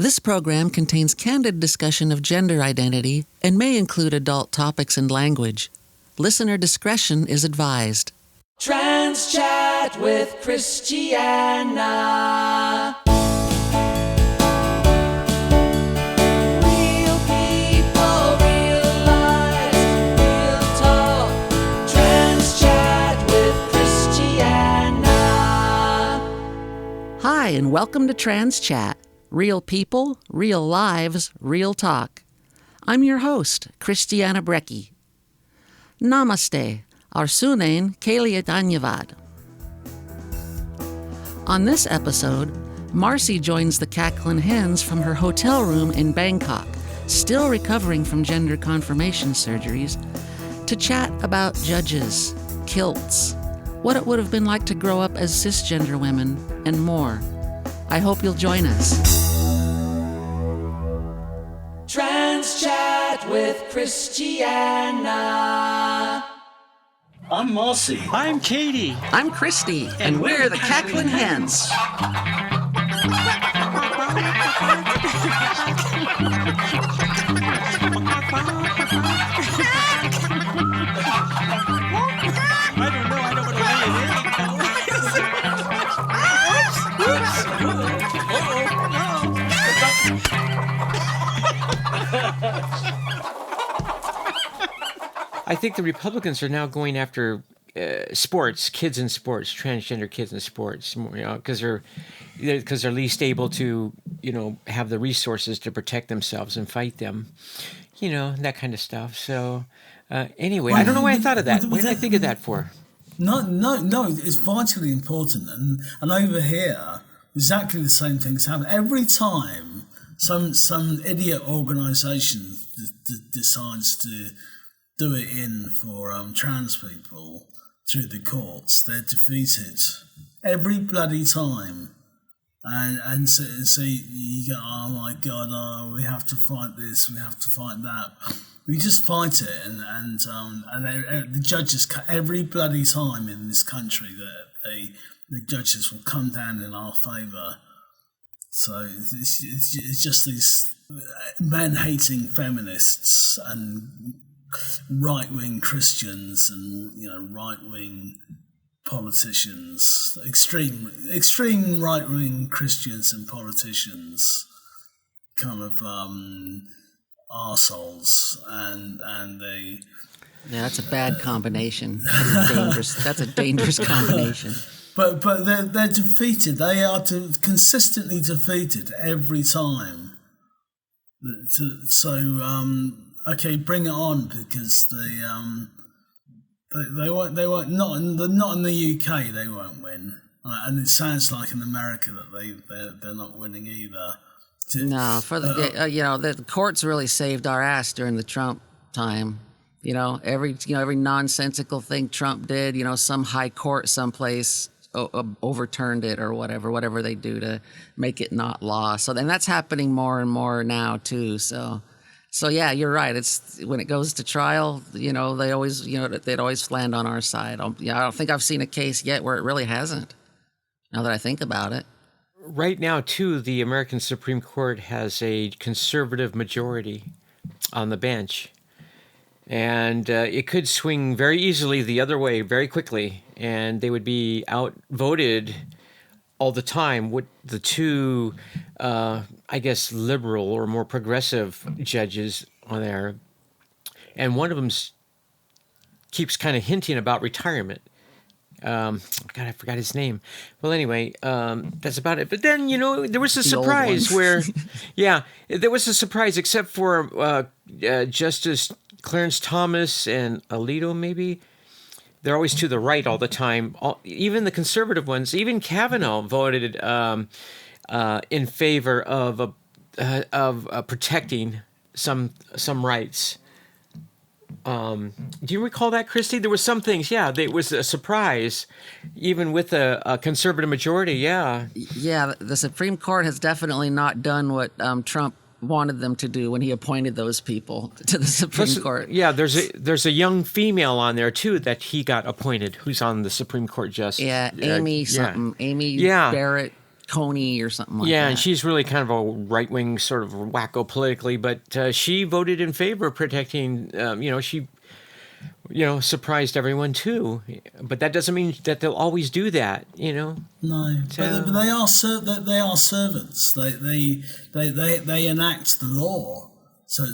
This program contains candid discussion of gender identity and may include adult topics and language. Listener discretion is advised. Trans Chat with Christiana. Real people, real lives, real talk. Trans Chat with Christiana. Hi, and welcome to Trans Chat. Real people, real lives, real talk. I'm your host, Christiana Brecki. Namaste. Arsunain Kalia Danyavad. On this episode, Marci joins the cackling hens from her hotel room in Bangkok, still recovering from gender confirmation surgeries, to chat about judges, kilts, what it would have been like to grow up as cisgender women, and more. I hope you'll join us. Trans Chat with Christiana. I'm Marci. I'm Katie. I'm Christi, and we're the Cackling Hens. I don't know what to I think the Republicans are now going after sports, kids in sports, transgender kids in sports, because they're least able to, have the resources to protect themselves and fight them, that kind of stuff. So anyway, I don't know why I thought of that. What did I think of that for? No, it's vitally important. And over here, exactly the same things happen. Every time some idiot organisation decides to do it in for trans people through the courts, they're defeated every bloody time. And so you go, oh my God, we have to fight this, we have to fight that. We just fight it, and the judges, every bloody time in this country that the judges will come down in our favour. So it's just these man-hating feminists and right-wing Christians and right-wing politicians, extreme right-wing Christians and politicians, kind of arseholes, and they. Yeah, that's a bad combination. That's a dangerous combination. But they're defeated. They are consistently defeated every time. Okay, bring it on, because they won't not in the UK they won't win, and it sounds like in America that they're not winning either. No, for the courts really saved our ass during the Trump time. Every nonsensical thing Trump did, some high court someplace overturned it or whatever they do to make it not law. So then that's happening more and more now too. So yeah, you're right. It's when it goes to trial, they always, they'd always land on our side. I don't think I've seen a case yet where it really hasn't. Now that I think about it. Right now, too, the American Supreme Court has a conservative majority on the bench. And it could swing very easily the other way very quickly. And they would be outvoted all the time with the two, liberal or more progressive judges on there. And one of them keeps kind of hinting about retirement. God, I forgot his name. Well, anyway, that's about it. But then, there was a surprise where, there was a surprise, except for Justice Clarence Thomas and Alito, maybe. They're always to the right all the time. Even the conservative ones, even Kavanaugh voted in favor of protecting some rights. Do you recall that, Christy? There were some things, it was a surprise, even with a conservative majority, Yeah, the Supreme Court has definitely not done what Trump wanted them to do when he appointed those people to the Supreme Court. Yeah, there's a young female on there, too, that he got appointed, who's on the Supreme Court justice. Yeah, Amy Barrett. Coney or something like that. Yeah, and she's really kind of a right-wing sort of wacko politically, but she voted in favor of protecting, she, surprised everyone too. But that doesn't mean that they'll always do that, No, but they are servants. They enact the law. So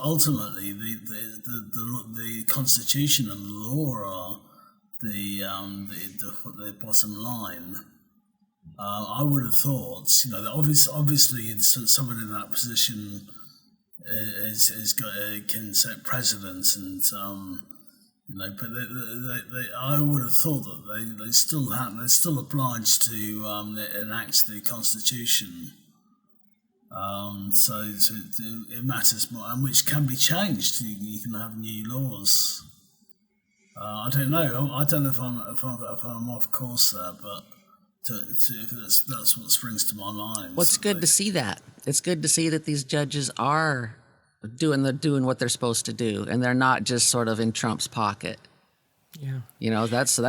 ultimately, the Constitution and the law are the bottom line. I would have thought, that obviously, someone in that position can set precedents, and but I would have thought that they're still obliged to enact the Constitution. So it matters more, and which can be changed. You can have new laws. I don't know. I don't know if I'm off course there, but that's what springs to my mind. Well, it's good to see that. It's good to see that these judges are doing what they're supposed to do, and they're not just sort of in Trump's pocket. Yeah. That's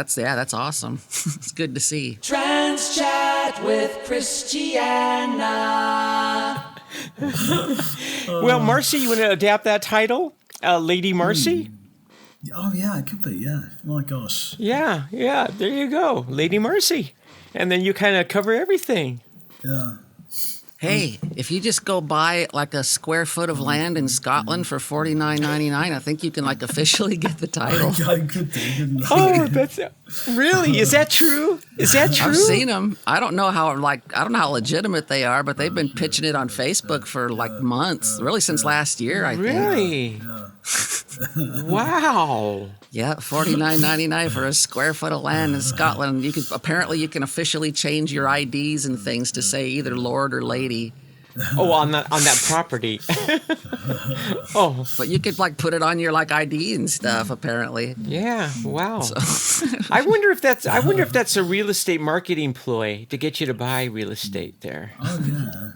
awesome. It's good to see. Trans Chat with Christiana. Well, Marci, you want to adapt that title? Lady Marci? Oh, yeah, it could be, yeah. My gosh. Yeah, there you go. Lady Marci. And then you kind of cover everything. Yeah. Hey, if you just go buy like a square foot of land in Scotland for $49.99, I think you can like officially get the title. I could do, couldn't I? Oh, that's really? Is that true? Is that true? I've seen them. I don't know how legitimate they are, but they've been pitching it on Facebook for like months, really since last year, I think. Really? Wow. Yeah, $49.99 for a square foot of land in Scotland. You can officially change your IDs and things to say either Lord or Lady. Oh, on that property. Oh, But you could like put it on your like ID and stuff. Apparently. yeah. Wow. I wonder if that's a real estate marketing ploy to get you to buy real estate there. Oh, yeah.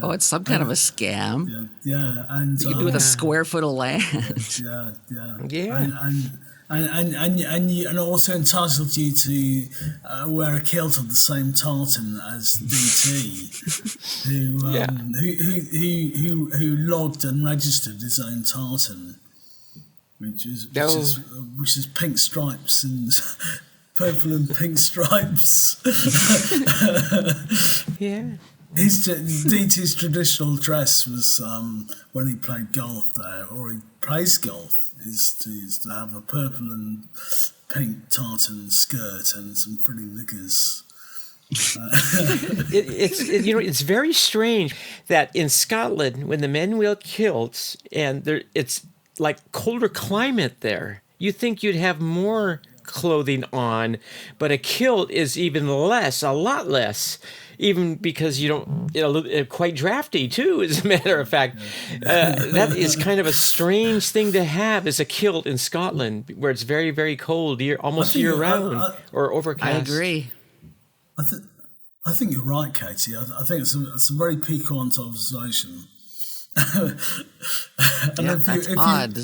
Oh, it's some kind of a scam. Yeah, and You can do with a square foot of land. yeah. Yeah. And it also entitles you to wear a kilt of the same tartan as DT, who logged and registered his own tartan, which is pink stripes and purple and pink stripes. Yeah. DT's traditional dress was when he played golf there, or he plays golf, is to have a purple and pink tartan skirt and some frilly knickers. It's very strange that in Scotland, when the men wear kilts, and it's like colder climate there, you think you'd have more clothing on, but a kilt is even less, a lot less. Even because you don't, quite drafty too, as a matter of fact. That is kind of a strange thing to have, is a kilt in Scotland, where it's very, very cold, almost year round, or overcast. I agree. I think you're right, Katie. I think it's a very piquant observation. That's odd.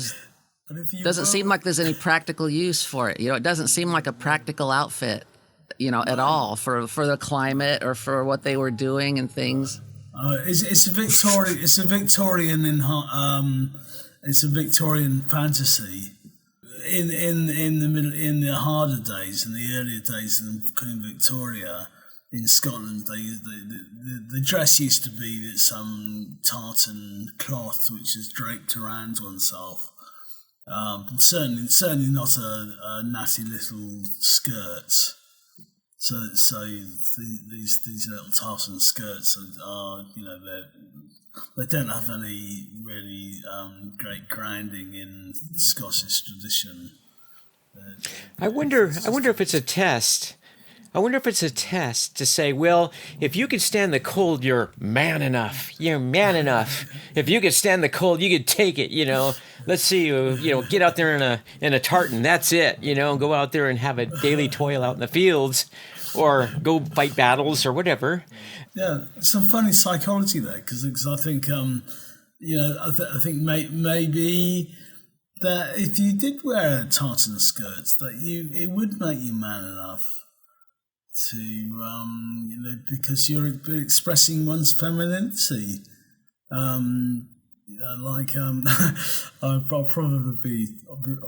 Doesn't seem like there's any practical use for it. It doesn't seem like a practical outfit. At all for the climate or for what they were doing and things. It's a Victorian. It's a Victorian fantasy. In the harder days, in the earlier days of Queen Victoria in Scotland, the dress used to be some tartan cloth which is draped around oneself. Certainly not a natty little skirt. So these little tartan skirts are they don't have any really great grounding in Scottish tradition. I wonder if it's a test. I wonder if it's a test to say, well, if you could stand the cold, you're man enough. You're man enough. If you could stand the cold, you could take it. Let's see you. Get out there in a tartan. That's it. Go out there and have a daily toil out in the fields, or go fight battles or whatever. Yeah, some funny psychology there, because I think I think maybe that if you did wear a tartan skirt, that it would make you man enough because you're expressing one's femininity. I'll probably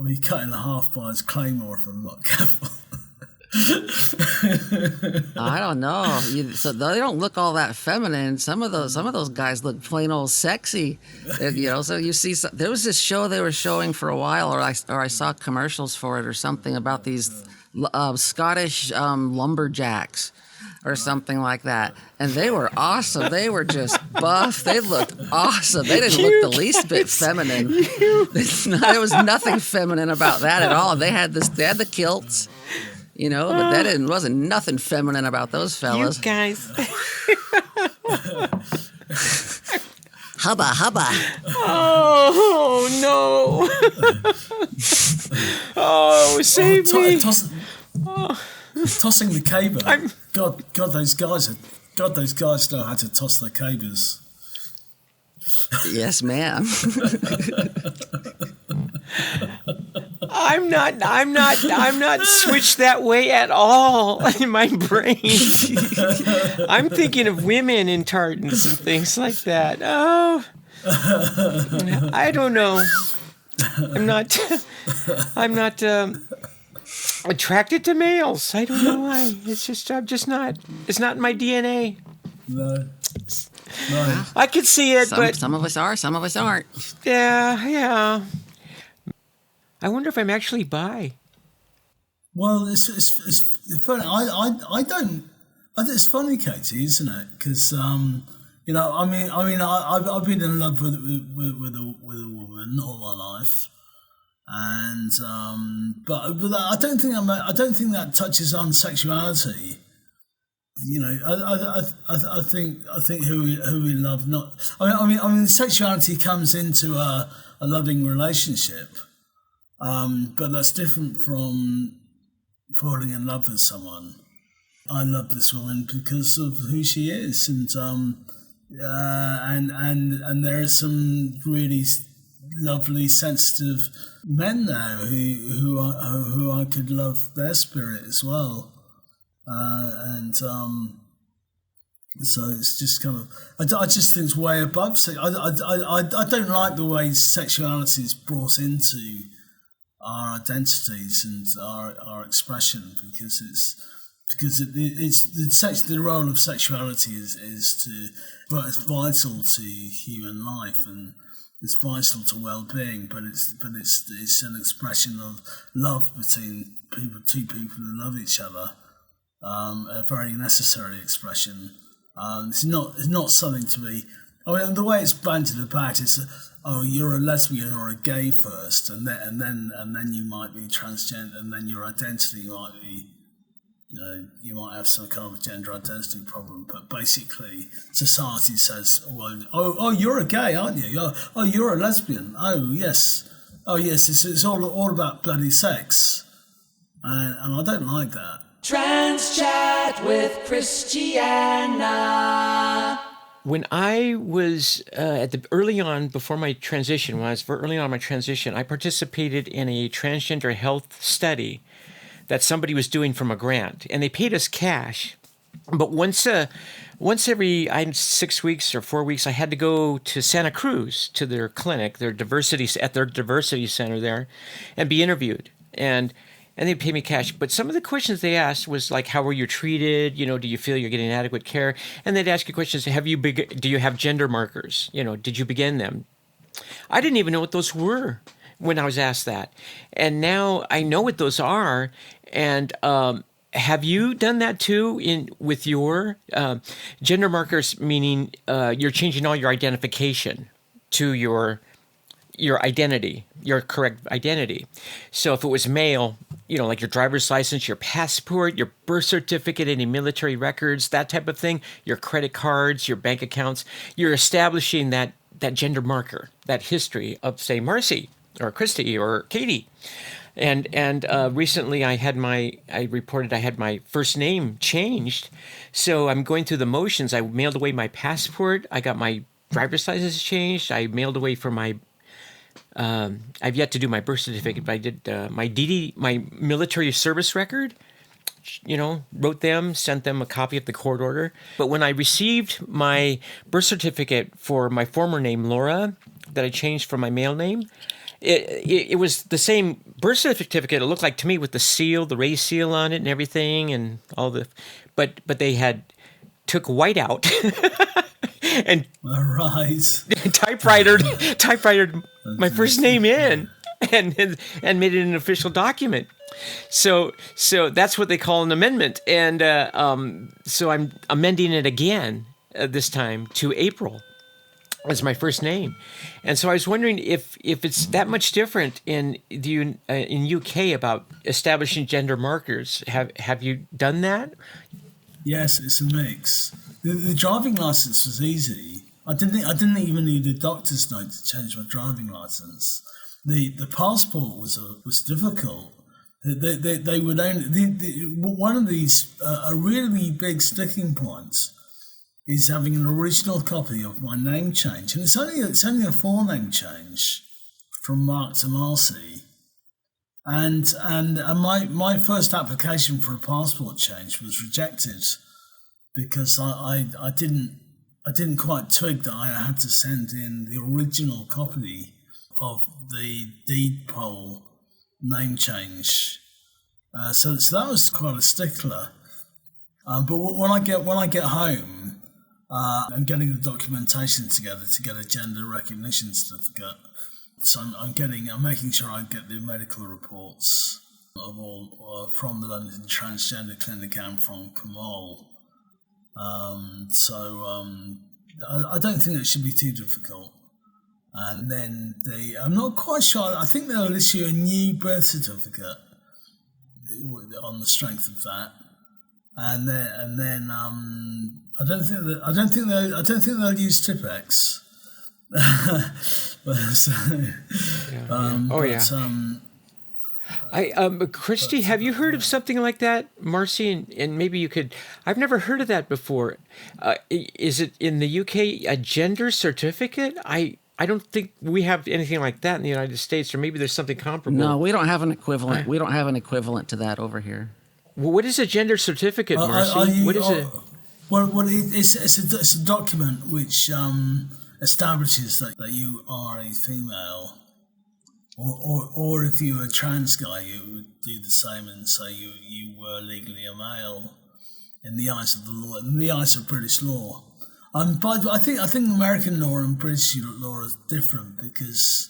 be cut in half by his claymore if I'm not careful. I don't know. So they don't look all that feminine. Some of those guys look plain old sexy. So you see, there was this show they were showing for a while, or I saw commercials for it or something about these Scottish lumberjacks or something like that, and they were awesome. They were just buff. They looked awesome. They didn't look the least bit feminine. There was nothing feminine about that at all. They had the kilts. But that wasn't nothing feminine about those fellas. You guys. Hubba. Oh, no. Oh, save me. Tossing the caber. God, those guys know how to toss their cabers. Yes, ma'am. I'm not switched that way at all in my brain. I'm thinking of women in tartans and things like that. Oh, I don't know. I'm not attracted to males. I don't know why. I'm just not. It's not in my DNA. No. I could see it, but some of us are, some of us aren't. Yeah. I wonder if I'm actually bi. Well, it's funny. I don't. It's funny, Katie, isn't it? Because I've been in love with a woman all my life, and but I don't think that touches on sexuality. I think who we love not. I mean, sexuality comes into a loving relationship. But that's different from falling in love with someone. I love this woman because of who she is, and there are some really lovely, sensitive men there who I could love their spirit as well, so it's just kind of I just think it's way above. I don't like the way sexuality is brought into our identities and our expression, because it's the role of sexuality it's vital to human life, and it's vital to well-being, but it's an expression of love between two people who love each other, a very necessary expression. It's not something to be. I mean, the way it's bandied about is, you're a lesbian or a gay first, and then you might be transgender, and then your identity might be, you might have some kind of gender identity problem. But basically, society says, well, you're a gay, aren't you? Oh, you're a lesbian. Oh yes, it's all about bloody sex, and I don't like that. Trans Chat with Christiana. When I was early on in my transition, I participated in a transgender health study that somebody was doing from a grant, and they paid us cash. But once every 6 weeks or 4 weeks, I had to go to Santa Cruz to their clinic, their diversity center there, and be interviewed. And they pay me cash. But some of the questions they asked was like, how were you treated? Do you feel you're getting adequate care? And they'd ask you questions, do you have gender markers? Did you begin them? I didn't even know what those were when I was asked that. And now I know what those are. And have you done that too with your gender markers, meaning you're changing all your identification to your identity, your correct identity. So if it was male, like your driver's license, your passport, your birth certificate, any military records, that type of thing, your credit cards, your bank accounts, you're establishing that gender marker, that history of, say, Marci or Christi or Katie. And recently I reported I had my first name changed. So I'm going through the motions. I mailed away my passport. I got my driver's license changed. I mailed away for my I've yet to do my birth certificate, but I did my military service record. wrote them, sent them a copy of the court order. But when I received my birth certificate for my former name, Laura, that I changed from my male name, it was the same birth certificate. It looked like to me with the seal, the raised seal on it and everything and all the, but they had took white out and typewritered my first name in and made it an official document. So that's what they call an amendment. And so I'm amending it again this time to April as my first name. And so I was wondering if it's that much different in UK about establishing gender markers. Have you done that? Yes, it's a mix. The driving license was easy. I didn't even need a doctor's note to change my driving license. The passport was difficult. They would only one of these a really big sticking points is having an original copy of my name change, and it's only a forename change from Mark to Marci, and my first application for a passport change was rejected because I didn't quite twig that I had to send in the original copy of the deed poll name change. So that was quite a stickler. But when I get home, I'm getting the documentation together to get a gender recognition certificate. So I'm making sure I get the medical reports of all from the London Transgender Clinic and from Kamal. I don't think it should be too difficult. And then I'm not quite sure. I think they'll issue a new birth certificate on the strength of that. And then I don't think they'll use Tipex. Christi, have you heard of something like that, Marci? And maybe you could. I've never heard of that before. Is it in the UK a gender certificate? I don't think we have anything like that in the United States, or maybe there's something comparable. No, we don't have an equivalent. We don't have an equivalent to that over here. Well, what is a gender certificate, Marci? What is it? Well, it's a document which establishes that you are a female, or if you were a trans guy, you would do the same and say you were legally a male in the eyes of the law, in the eyes of British law. But I think American law and British law are different because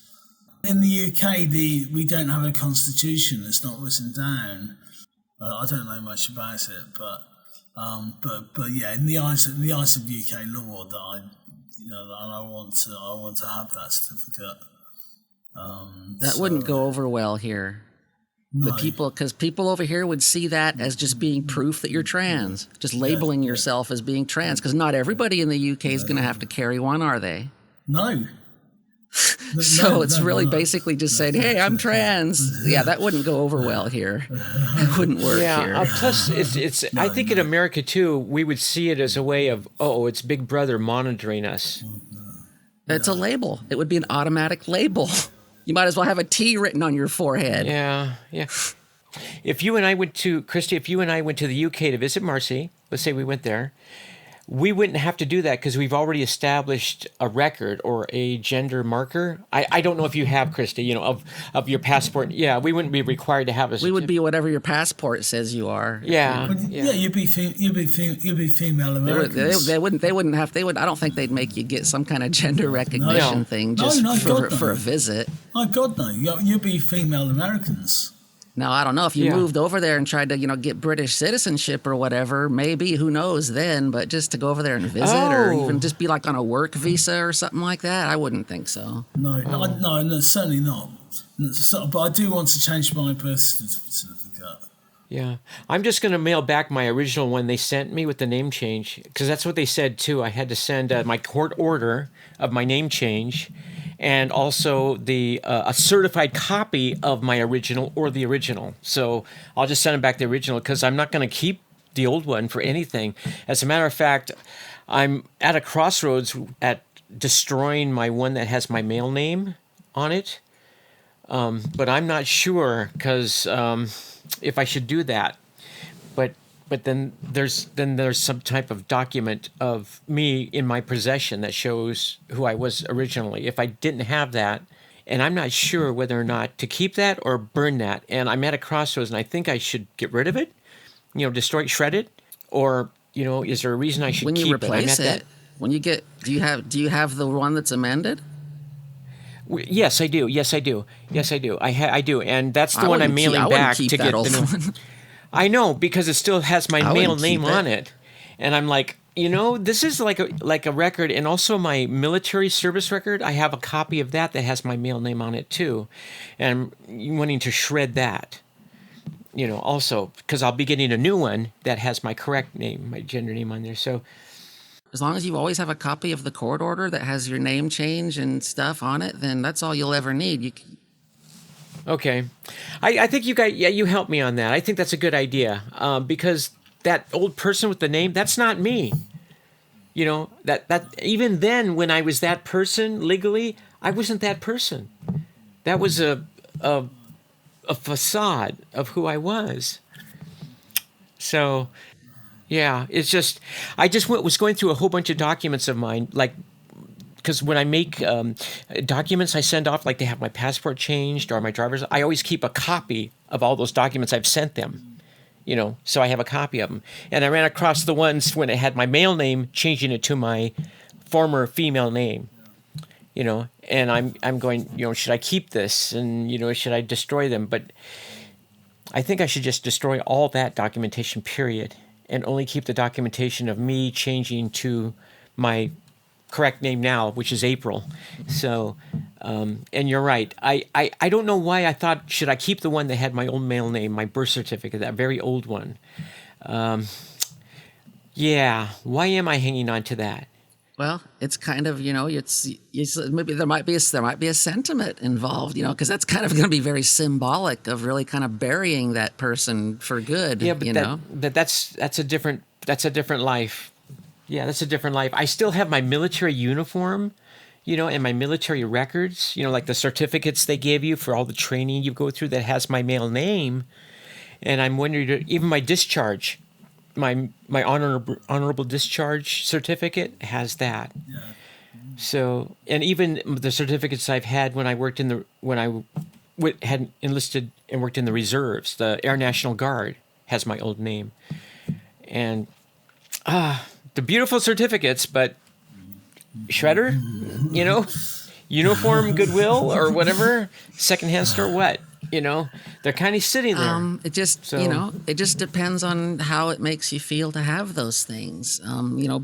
in the UK we don't have a constitution. It's not written down. I don't know much about it, but yeah, in the eyes of UK law, that I want to have that certificate. That wouldn't go over well here. No. Because people over here would see that as just being proof that you're trans, just labeling yourself as being trans. Because not everybody in the UK is going to have to carry one, are they? No. So it's really basically just saying, "Hey, I'm trans." Yeah, that wouldn't go over well here. It wouldn't work here. Plus, it's. I think in America too, we would see it as a way of, it's Big Brother monitoring us. It's a label. It would be an automatic label. You might as well have a T written on your forehead. Yeah. If you and I went to the UK to visit Marci, let's say we went there, we wouldn't have to do that because we've already established a record or a gender marker. I don't know if you have, Christi, of your passport. Yeah, we wouldn't be required to have a certificate. We would be whatever your passport says you are. Yeah. You'd be female Americans. They wouldn't have. I don't think they'd make you get some kind of gender recognition thing just for a visit. Oh God, no! You'd be female Americans. Now, I don't know if you moved over there and tried to, get British citizenship or whatever, maybe, who knows then, but just to go over there and visit or even just be like on a work visa or something like that, I wouldn't think so. No, certainly not. But I do want to change my birth certificate. Yeah. I'm just going to mail back my original one they sent me with the name change, because that's what they said too. I had to send my court order of my name change, and also a certified copy of my original or the original. So I'll just send them back the original because I'm not going to keep the old one for anything. As a matter of fact, I'm at a crossroads at destroying my one that has my male name on it. But I'm not sure because if I should do that. but then there's some type of document of me in my possession that shows who I was originally. If I didn't have that, and I'm not sure whether or not to keep that or burn that, and I'm at a crossroads, and I think I should get rid of it, destroy it, shred it, or is there a reason I should When keep you it? replace it, when you get, do you have the one that's amended? Yes, I do. Yes, I do. Yes, I do. I do, and that's the one I'm mailing back to get the new one. I know, because it still has my mail name on it, and I'm like, this is like a record, and also my military service record. I have a copy of that has my mail name on it too, and I'm wanting to shred that. Also because I'll be getting a new one that has my correct name, my gender name on there. So. As long as you always have a copy of the court order that has your name change and stuff on it, then that's all you'll ever need. Okay. I think you helped me on that. I think that's a good idea, because that old person with the name, that's not me. That even then when I was that person legally, I wasn't that person. That was a facade of who I was. So... yeah, it's just, was going through a whole bunch of documents of mine, like, because when I make documents I send off, like to have my passport changed or my driver's, I always keep a copy of all those documents I've sent them, so I have a copy of them. And I ran across the ones when it had my male name, changing it to my former female name, and I'm going, should I keep this? And, should I destroy them? But I think I should just destroy all that documentation, period. And only keep the documentation of me changing to my correct name now, which is April. So, and you're right. I don't know why I thought, should I keep the one that had my old male name, my birth certificate, that very old one? Yeah, why am I hanging on to that? Well, it's kind of, it's maybe there might be a sentiment involved, because that's kind of going to be very symbolic of really kind of burying that person for good. Yeah, but that's a different life. Yeah, that's a different life. I still have my military uniform, and my military records, like the certificates they give you for all the training you go through that has my male name, and I'm wondering, even my discharge. My honorable discharge certificate has that. Yeah. So, and even the certificates I've had when I had enlisted and worked in the reserves, the Air National Guard has my old name, and the beautiful certificates, but shredder, uniform Goodwill or whatever, secondhand store, what? They're kind of sitting there. It just, it just depends on how it makes you feel to have those things.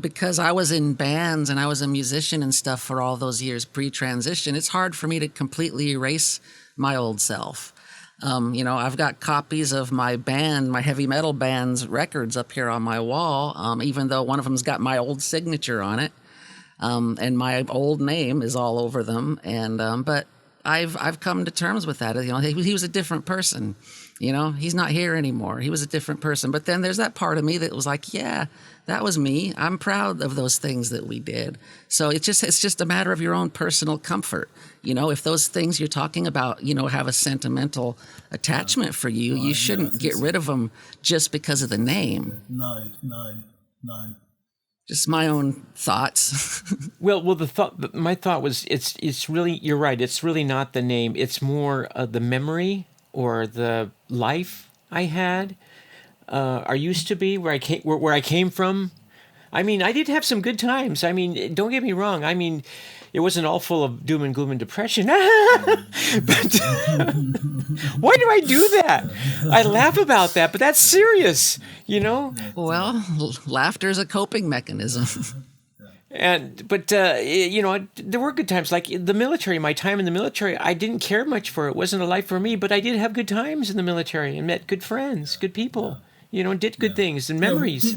Because I was in bands and I was a musician and stuff for all those years pre-transition, it's hard for me to completely erase my old self. I've got copies of my band, my heavy metal band's records up here on my wall, even though one of them's got my old signature on it. And my old name is all over them. And, but I've come to terms with that. He was a different person. He's not here anymore. He was a different person. But then there's that part of me that was like, yeah, that was me. I'm proud of those things that we did. So it's just a matter of your own personal comfort. If those things you're talking about, have a sentimental attachment for you, you shouldn't get rid of them just because of the name. No. Just my own thoughts. Well, my thought was, it's really, you're right. It's really not the name. It's more the memory or the life I had, or used to be, where I came from. I mean, I did have some good times. I mean, don't get me wrong. I mean, it wasn't all full of doom and gloom and depression. But why do I do that? I laugh about that, but that's serious, Well, laughter is a coping mechanism. But there were good times. Like the military, my time in the military, I didn't care much for it. It wasn't a life for me, but I did have good times in the military and met good friends, good people, did good things and memories.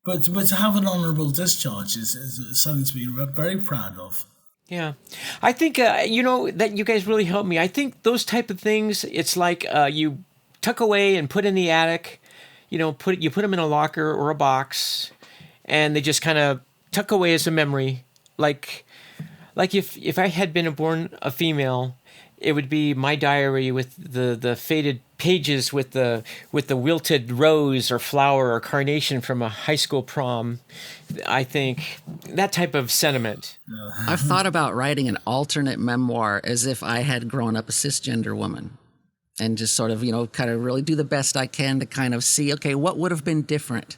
But to have an honourable discharge is something to be very proud of. Yeah. I think, that you guys really helped me. I think those type of things, it's like you tuck away and put in the attic, you put them in a locker or a box, and they just kind of tuck away as a memory. Like if I had been born a female it would be my diary with the faded pages with the wilted rose or flower or carnation from a high school prom. I think that type of sentiment. I've thought about writing an alternate memoir as if I had grown up a cisgender woman, and just sort of, kind of really do the best I can to kind of see, okay, what would have been different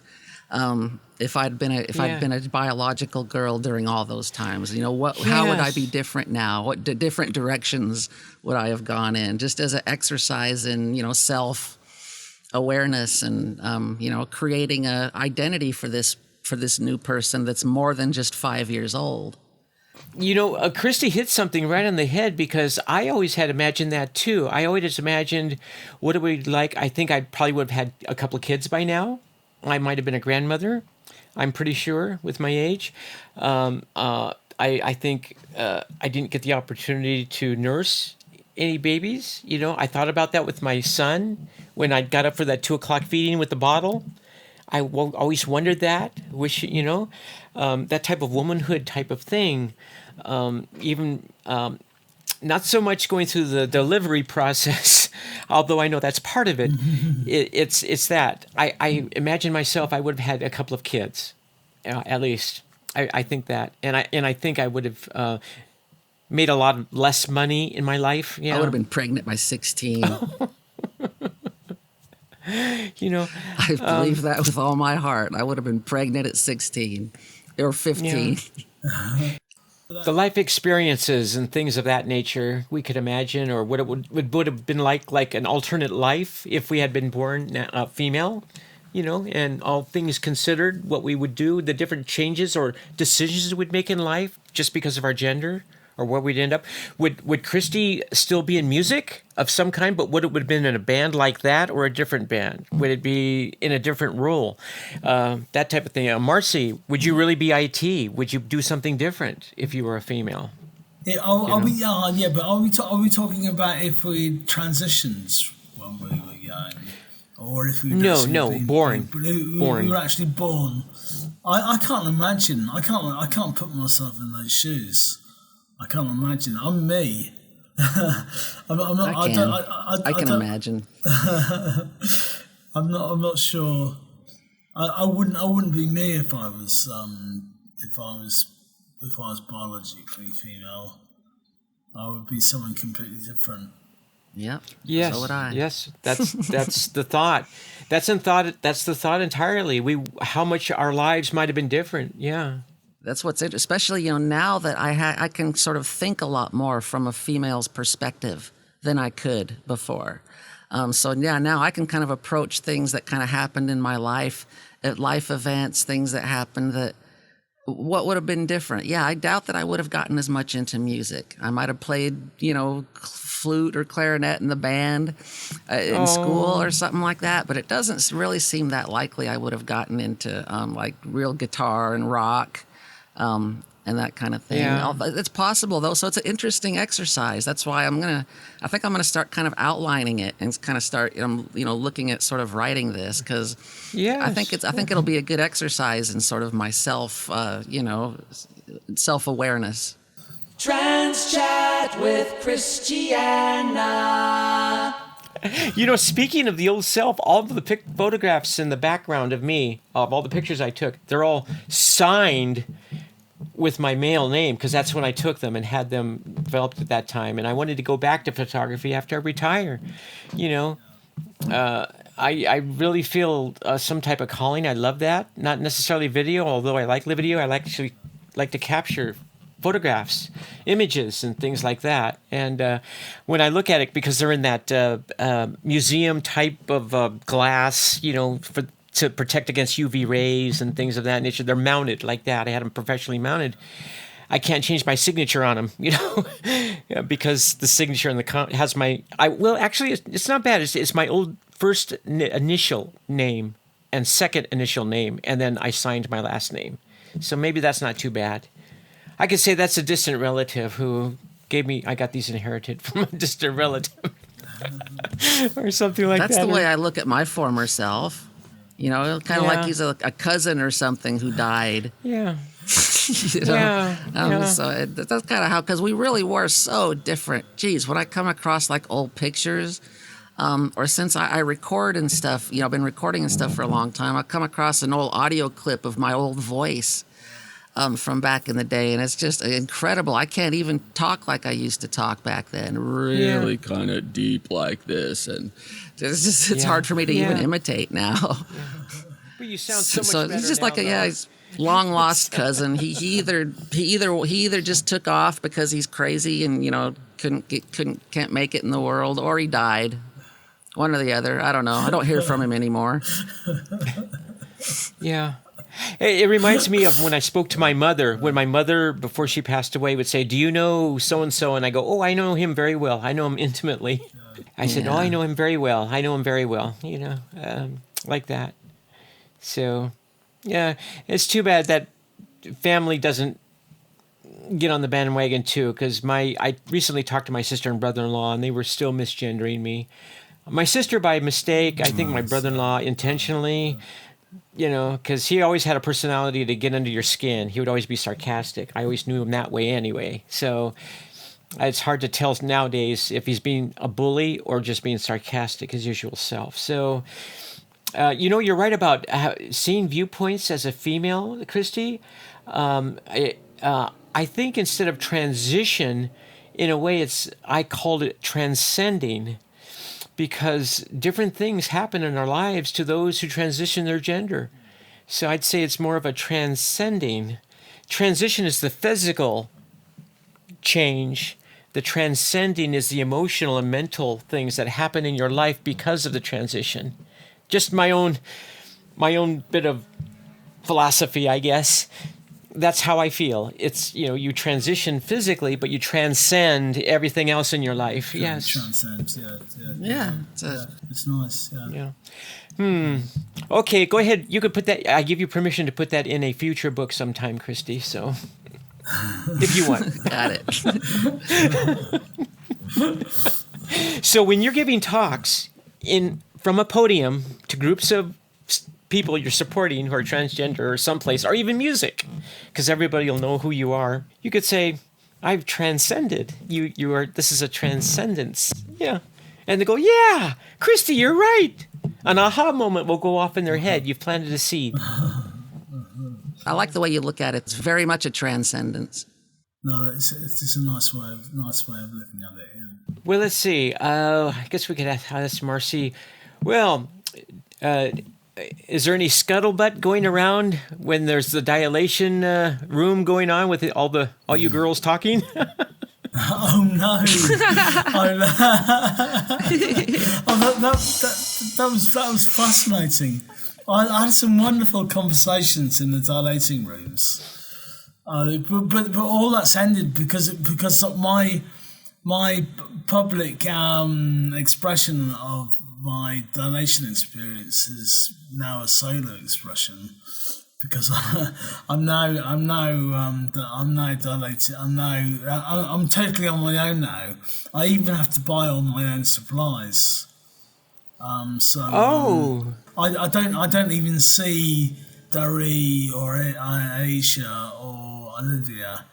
if I'd been a biological girl during all those times. How would I be different now? What different directions would I have gone in? Just as an exercise in self awareness and creating a identity for this new person that's more than just 5 years old. Christy hit something right on the head, because I always had imagined that too. I always imagined what it would be like. I think I probably would have had a couple of kids by now. I might have been a grandmother, I'm pretty sure, with my age. I think I didn't get the opportunity to nurse any babies. I thought about that with my son when I got up for that 2:00 feeding with the bottle. I always wondered that, that type of womanhood type of thing. Not so much going through the delivery process, although I know that's part of it. It's that. I imagine myself, I would have had a couple of kids, at least. I think that. And I think I would have made a lot less money in my life. Yeah. I would have been pregnant by 16. I believe that with all my heart. I would have been pregnant at 16 or 15. Yeah. The life experiences and things of that nature we could imagine, or what it would have been like an alternate life if we had been born female, and all things considered, what we would do, the different changes or decisions we'd make in life just because of our gender, or where we'd end up. Would Christy still be in music of some kind, but would it have been in a band like that or a different band? Would it be in a different role? That type of thing. Marci, would you really be IT? Would you do something different if you were a female? But are we talking about if we transitioned when we were young, or if we born? We were actually born. I can't imagine. I can't put myself in those shoes. I can't imagine. I'm me. I'm not. I can imagine. I'm not sure. I wouldn't be me if I was biologically female. I would be someone completely different. Yep. Yes. So would I. Yes. That's the thought. That's the thought entirely. How much our lives might have been different. Yeah. That's what's interesting, especially now that I can sort of think a lot more from a female's perspective than I could before. Now I can kind of approach things that kind of happened in my life, at life events, things that happened that what would have been different. Yeah, I doubt that I would have gotten as much into music. I might have played, flute or clarinet in the band in school or something like that, but it doesn't really seem that likely I would have gotten into like real guitar and rock. And that kind of thing. Yeah. It's possible though, so it's an interesting exercise. That's why I think I'm gonna start kind of outlining it and kind of start, looking at sort of writing this, because I think it'll be a good exercise in sort of my self-awareness. Trans Chat with Christiana. Speaking of the old self, all of the photographs in the background of me, of all the pictures I took, they're all signed with my male name, because that's when I took them and had them developed at that time. And I wanted to go back to photography after I retire. I really feel some type of calling. I love that. Not necessarily video, although I like video. I like to capture photographs, images, and things like that. And when I look at it, because they're in that museum type of glass, to protect against UV rays and things of that nature, they're mounted like that. I had them professionally mounted. I can't change my signature on them, because the signature in the has my. Actually, it's not bad. It's my old first initial name and second initial name, and then I signed my last name. So maybe that's not too bad. I could say that's a distant relative who gave me. I got these inherited from a distant relative, or something like that. That's the way I look at my former self. Kind of like he's a cousin or something who died. Yeah. You know? Yeah. So that's kind of how, because we really were so different. Geez, when I come across like old pictures, or since I record and stuff, you know, I've been recording and stuff for a long time, I come across an old audio clip of my old voice from back in the day, and it's just incredible. I can't even talk like I used to talk back then. Really kind of deep like this, and it's hard for me to even imitate now. Well, you sound so much better he's just now, like though. he's long lost cousin. He either just took off because he's crazy and, you know, can't make it in the world, or he died. One or the other. I don't know. I don't hear from him anymore. Yeah. It reminds me of when I spoke to my mother. When my mother, before she passed away, would say, "Do you know so-and-so?" And I go, "Oh, I know him very well. I know him intimately." I said, "Oh, I know him very well. I know him very well." You know, like that. So, yeah, it's too bad that family doesn't get on the bandwagon too, because I recently talked to my sister and brother-in-law, and they were still misgendering me. My sister by mistake, I think my brother-in-law intentionally, you know, because he always had a personality to get under your skin. He would always be sarcastic. I always knew him that way anyway. So it's hard to tell nowadays if he's being a bully or just being sarcastic, his usual self. So, you know, you're right about seeing viewpoints as a female, Christy. I think instead of transition, in a way, I called it transcending, because different things happen in our lives to those who transition their gender. So I'd say it's more of a transcending. Transition is the physical change. The transcending is the emotional and mental things that happen in your life because of the transition. Just my own bit of philosophy, I guess. That's how I feel. It's, you know, you transition physically, but you transcend everything else in your life. Yes. Transcend, Yeah. It's nice, Yeah. Okay, go ahead. You could put that, I give you permission to put that in a future book sometime, Christy, so if you want. Got it. So when you're giving talks from a podium to groups of people you're supporting who are transgender or someplace, or even music, because everybody will know who you are, you could say, "I've transcended. You are. This is a transcendence." Yeah, and they go, "Yeah, Christy, you're right." An aha moment will go off in their head. You've planted a seed. I like the way you look at it. It's very much a transcendence. No, it's a nice way of looking at it. Yeah. Well, let's see. I guess we could ask Marci. Well, is there any scuttlebutt going around when there's the dilation room going on with all you girls talking? Oh no! That was fascinating. I had some wonderful conversations in the dilating rooms, but all that's ended because my public expression of my dilation experience is now a solo expression, because I'm now dilated. I'm totally on my own now. I even have to buy all my own supplies. I don't even see Dari or Aisha or Olivia.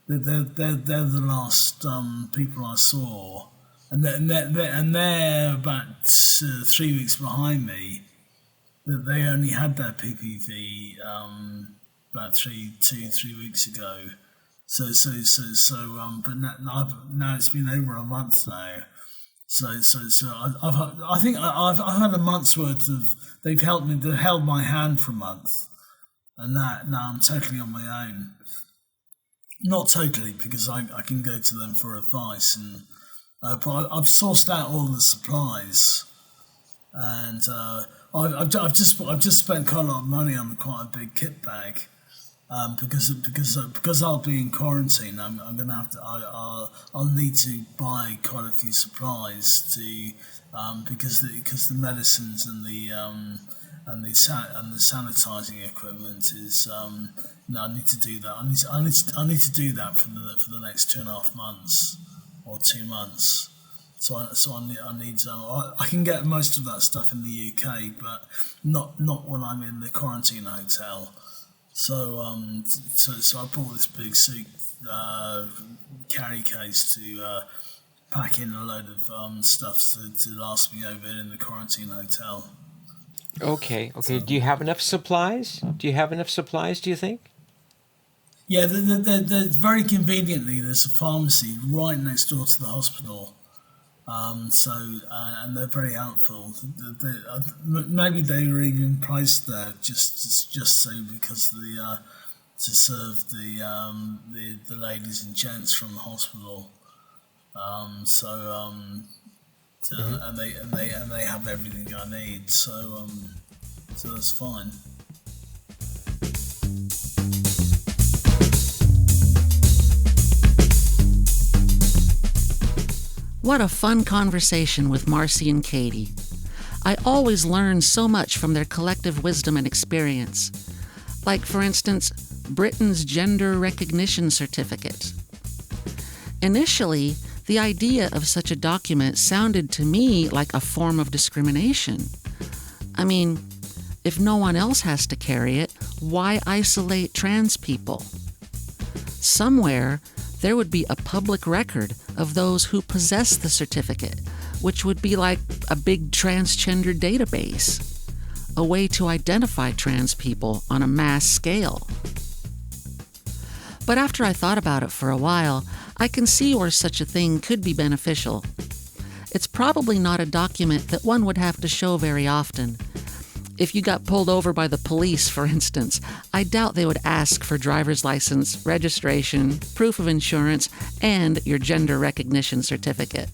They're the last people I saw, and they're about 3 weeks behind me. That they only had their PPV about 3 weeks ago. But now it's been over a month now. I think I've had a month's worth of. They've held my hand for a month, and now I'm totally on my own. Not totally, because I can go to them for advice, and but I've sourced out all the supplies, and I've just spent quite a lot of money on quite a big kit bag, because I'll be in quarantine. I'm gonna have to. I'll need to buy quite a few supplies to because the medicines and the sanitizing equipment is. I need to do that. I need to do that for the next 2.5 months or 2 months. So I need. I can get most of that stuff in the UK, but not when I'm in the quarantine hotel. So I bought this big suit carry case to pack in a load of stuff to last me over in the quarantine hotel. Okay. Do you have enough supplies? Do you think? Yeah, very conveniently, there's a pharmacy right next door to the hospital. And they're very helpful. Maybe they were even placed there just so because to serve the ladies and gents from the hospital. And they have everything I need. So that's fine. What a fun conversation with Marci and Katie. I always learn so much from their collective wisdom and experience. Like, for instance, Britain's gender recognition certificate. Initially, the idea of such a document sounded to me like a form of discrimination. I mean, if no one else has to carry it, why isolate trans people? Somewhere, there would be a public record of those who possess the certificate, which would be like a big transgender database, a way to identify trans people on a mass scale. But after I thought about it for a while, I can see where such a thing could be beneficial. It's probably not a document that one would have to show very often. If you got pulled over by the police, for instance, I doubt they would ask for driver's license, registration, proof of insurance, and your gender recognition certificate.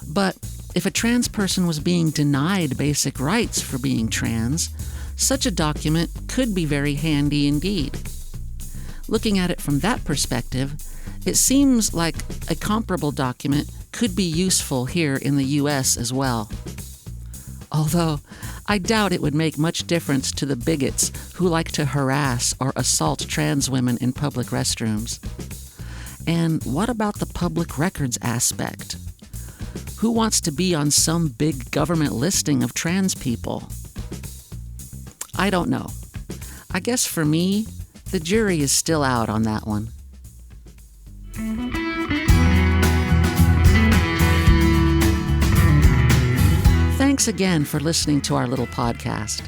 But if a trans person was being denied basic rights for being trans, such a document could be very handy indeed. Looking at it from that perspective, it seems like a comparable document could be useful here in the U.S. as well. Although, I doubt it would make much difference to the bigots who like to harass or assault trans women in public restrooms. And what about the public records aspect? Who wants to be on some big government listing of trans people? I don't know. I guess for me, the jury is still out on that one. Thanks again for listening to our little podcast.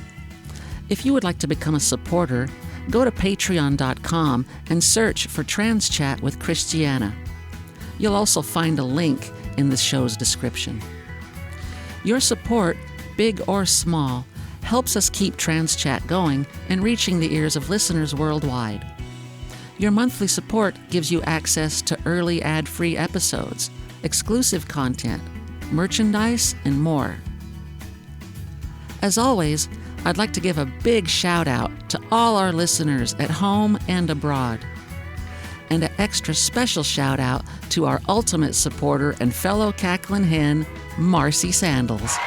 If you would like to become a supporter, go to patreon.com and search for Trans Chat with Christiana. You'll also find a link in the show's description. Your support, big or small, helps us keep Trans Chat going and reaching the ears of listeners worldwide. Your monthly support gives you access to early ad-free episodes, exclusive content, merchandise, and more. As always, I'd like to give a big shout out to all our listeners at home and abroad. And an extra special shout out to our ultimate supporter and fellow cackling hen, Marci Sandals.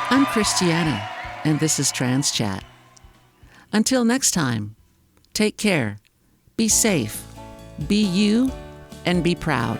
I'm Christiana, and this is Trans Chat. Until next time, take care, be safe, be you, and be proud.